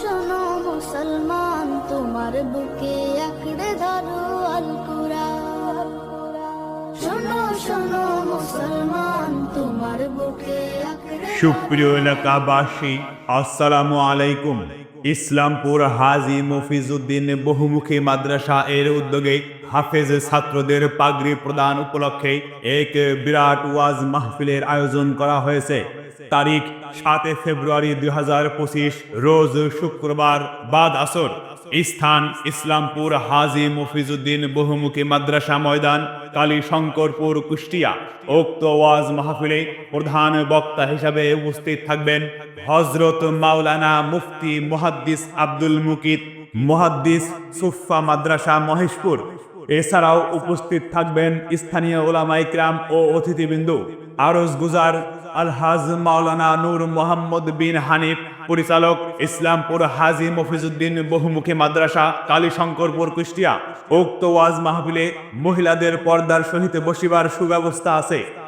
শোনো মুসলমান, তোমার বুকে আঁকড়ে ধরো আল কুরআন। শোনো শোনো মুসলমান, তোমার বুকে আঁকড়ে সুপ্রিয় এলাকাবাসী, আসসালামু আলাইকুম। ইসলামপুর হাজী মফিজউদ্দিন বহুমুখী মাদ্রাসা এর উদ্যোগে হাফেজ ছাত্রদের পাগড়ি প্রদান উপলক্ষে এক বিরাট ওয়াজ মাহফিলের আয়োজন করা হয়েছে। তারিখ 7 ফেব্রুয়ারি 2025, রোজ শুক্রবার বাদ আসর। স্থান ইসলামপুর হাজী মফিজউদ্দিন বহুমুখী মাদ্রাসা ময়দান, কালীশঙ্করপুর, কুষ্টিয়া। উক্ত ওয়াজ মাহফিলে প্রধান বক্তা হিসাবে উপস্থিত থাকবেন হযরত মাওলানা মুফতি মুহাদ্দিস আব্দুল মুকিত, মুহাদ্দিস সুফা মাদ্রাসা মহেশপুর। এছাড়াও উপস্থিত থাকবেন স্থানীয় উলামায়ে কিরাম ও অতিথিবৃন্দ। আরজ গুজার আলহাজ মাওলানা নূর মোহাম্মদ বিন হানিফ, পরিচালক ইসলামপুর হাজী মফিজউদ্দিন বহুমুখী মাদ্রাসা, কালীশঙ্করপুর, কুষ্টিয়া। উক্ত ওয়াজ মাহফিলে মহিলাদের পর্দার সহিত বসিবার সুব্যবস্থা আছে।